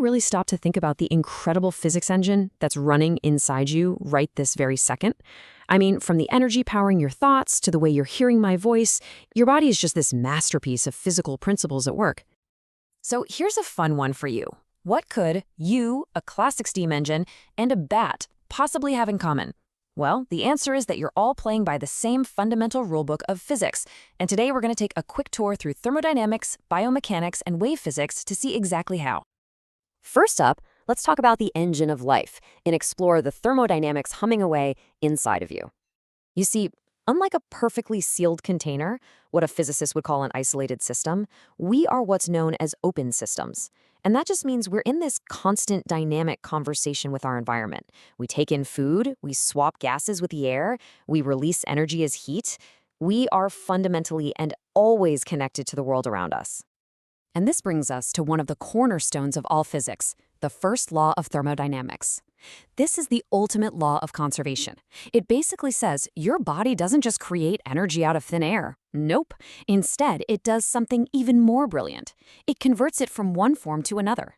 really stop to think about the incredible physics engine that's running inside you right this very second? I mean, from the energy powering your thoughts to the way you're hearing my voice, your body is just this masterpiece of physical principles at work. So here's a fun one for you. What could you, a classic steam engine, and a bat possibly have in common? Well, the answer is that you're all playing by the same fundamental rulebook of physics. And today we're going to take a quick tour through thermodynamics, biomechanics, and wave physics to see exactly how. First up, let's talk about the engine of life and explore the thermodynamics humming away inside of you. You see, unlike a perfectly sealed container, what a physicist would call an isolated system, we are what's known as open systems. And that just means we're in this constant dynamic conversation with our environment. We take in food, we swap gases with the air, we release energy as heat. We are fundamentally and always connected to the world around us. And this brings us to one of the cornerstones of all physics, the first law of thermodynamics. This is the ultimate law of conservation. It basically says your body doesn't just create energy out of thin air. Nope. Instead, it does something even more brilliant. It converts it from one form to another.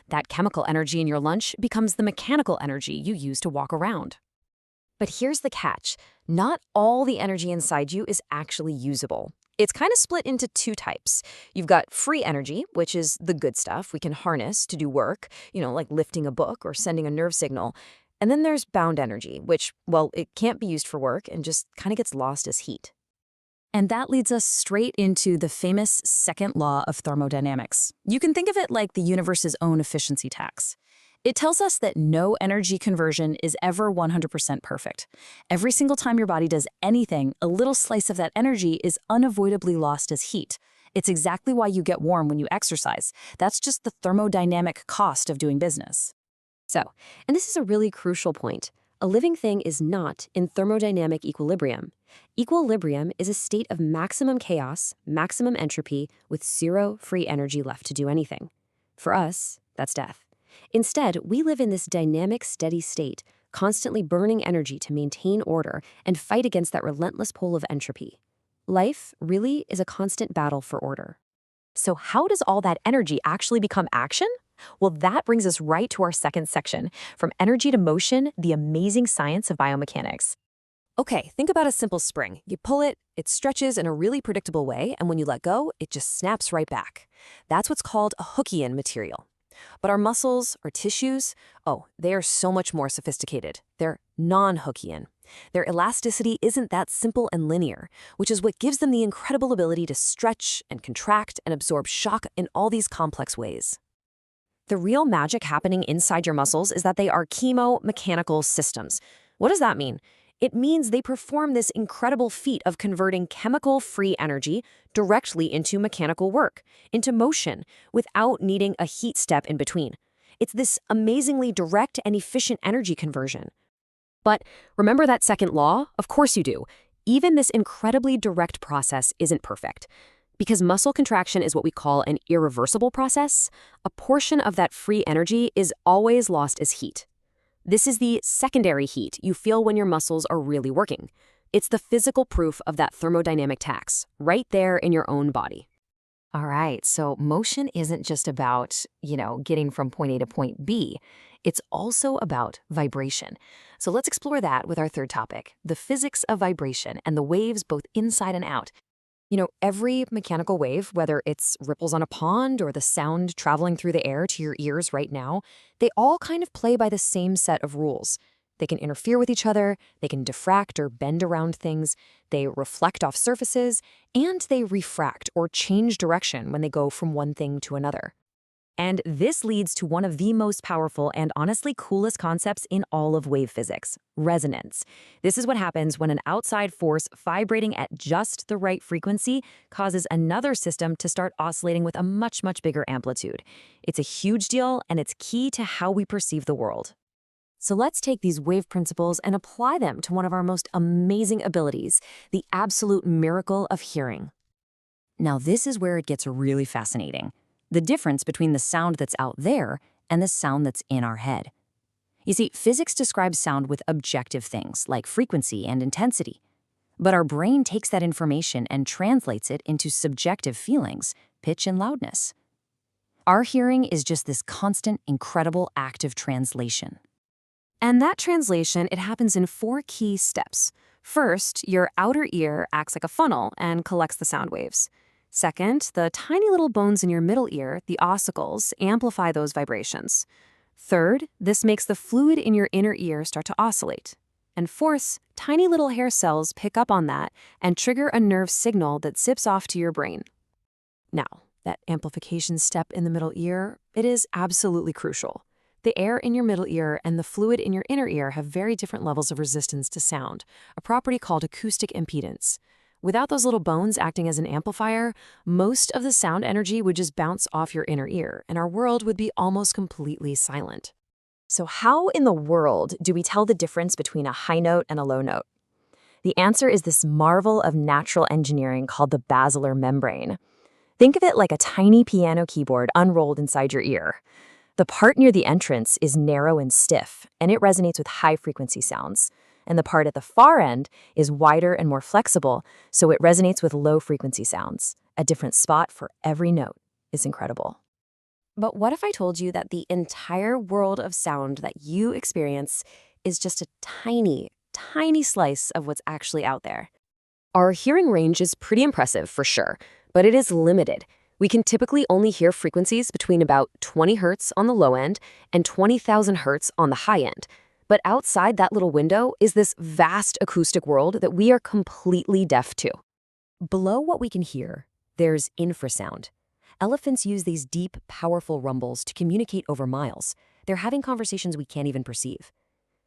That chemical energy in your lunch becomes the mechanical energy you use to walk around. But here's the catch. Not all the energy inside you is actually usable. It's kind of split into two types. You've got free energy, which is the good stuff we can harness to do work, like lifting a book or sending a nerve signal. And then there's bound energy, which, well, it can't be used for work and just kind of gets lost as heat. And that leads us straight into the famous second law of thermodynamics. You can think of it like the universe's own efficiency tax. It tells us that no energy conversion is ever 100% perfect. Every single time your body does anything, a little slice of that energy is unavoidably lost as heat. It's exactly why you get warm when you exercise. That's just the thermodynamic cost of doing business. So, and this is a really crucial point, a living thing is not in thermodynamic equilibrium. Equilibrium is a state of maximum chaos, maximum entropy, with zero free energy left to do anything. For us, that's death. Instead, we live in this dynamic, steady state, constantly burning energy to maintain order and fight against that relentless pull of entropy. Life really is a constant battle for order. So how does all that energy actually become action? Well, that brings us right to our second section, from energy to motion, the amazing science of biomechanics. Okay, think about a simple spring. You pull it, it stretches in a really predictable way, and when you let go, it just snaps right back. That's what's called a Hookean material. But our muscles, our tissues, they are so much more sophisticated. They're non-Hookean. Their elasticity isn't that simple and linear, which is what gives them the incredible ability to stretch and contract and absorb shock in all these complex ways. The real magic happening inside your muscles is that they are chemomechanical systems. What does that mean? It means they perform this incredible feat of converting chemical-free energy directly into mechanical work, into motion, without needing a heat step in between. It's this amazingly direct and efficient energy conversion. But remember that second law? Of course you do. Even this incredibly direct process isn't perfect. Because muscle contraction is what we call an irreversible process, a portion of that free energy is always lost as heat. This is the secondary heat you feel when your muscles are really working. It's the physical proof of that thermodynamic tax, right there in your own body. All right, so motion isn't just about, getting from point A to point B. It's also about vibration. So let's explore that with our third topic, the physics of vibration and the waves both inside and out. Every mechanical wave, whether it's ripples on a pond or the sound traveling through the air to your ears right now, they all kind of play by the same set of rules. They can interfere with each other, they can diffract or bend around things, they reflect off surfaces, and they refract or change direction when they go from one thing to another. And this leads to one of the most powerful and honestly coolest concepts in all of wave physics, resonance. This is what happens when an outside force vibrating at just the right frequency causes another system to start oscillating with a much, much bigger amplitude. It's a huge deal, and it's key to how we perceive the world. So let's take these wave principles and apply them to one of our most amazing abilities, the absolute miracle of hearing. Now, this is where it gets really fascinating. The difference between the sound that's out there and the sound that's in our head. You see, physics describes sound with objective things like frequency and intensity. But our brain takes that information and translates it into subjective feelings, pitch and loudness. Our hearing is just this constant, incredible act of translation. And that translation, it happens in 4 key steps. First, your outer ear acts like a funnel and collects the sound waves. Second, the tiny little bones in your middle ear, the ossicles, amplify those vibrations. Third, this makes the fluid in your inner ear start to oscillate. And fourth, tiny little hair cells pick up on that and trigger a nerve signal that zips off to your brain. Now, that amplification step in the middle ear, it is absolutely crucial. The air in your middle ear and the fluid in your inner ear have very different levels of resistance to sound, a property called acoustic impedance. Without those little bones acting as an amplifier, most of the sound energy would just bounce off your inner ear, and our world would be almost completely silent. So how in the world do we tell the difference between a high note and a low note? The answer is this marvel of natural engineering called the basilar membrane. Think of it like a tiny piano keyboard unrolled inside your ear. The part near the entrance is narrow and stiff, and it resonates with high-frequency sounds. And the part at the far end is wider and more flexible, so it resonates with low-frequency sounds. A different spot for every note is incredible. But what if I told you that the entire world of sound that you experience is just a tiny, tiny slice of what's actually out there? Our hearing range is pretty impressive for sure, but it is limited. We can typically only hear frequencies between about 20 hertz on the low end and 20,000 hertz on the high end. But outside that little window is this vast acoustic world that we are completely deaf to. Below what we can hear, there's infrasound. Elephants use these deep, powerful rumbles to communicate over miles. They're having conversations we can't even perceive.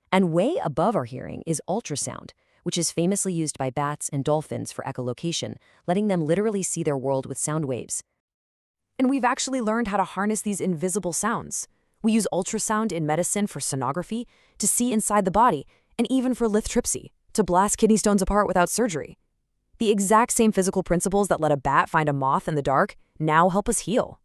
And way above our hearing is ultrasound, which is famously used by bats and dolphins for echolocation, letting them literally see their world with sound waves. And we've actually learned how to harness these invisible sounds. We use ultrasound in medicine for sonography, to see inside the body, and even for lithotripsy, to blast kidney stones apart without surgery. The exact same physical principles that let a bat find a moth in the dark now help us heal.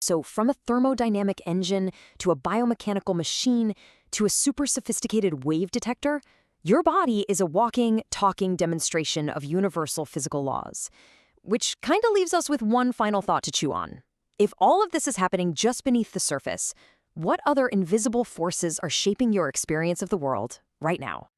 So from a thermodynamic engine to a biomechanical machine to a super sophisticated wave detector, your body is a walking, talking demonstration of universal physical laws. Which kind of leaves us with one final thought to chew on. If all of this is happening just beneath the surface, what other invisible forces are shaping your experience of the world right now?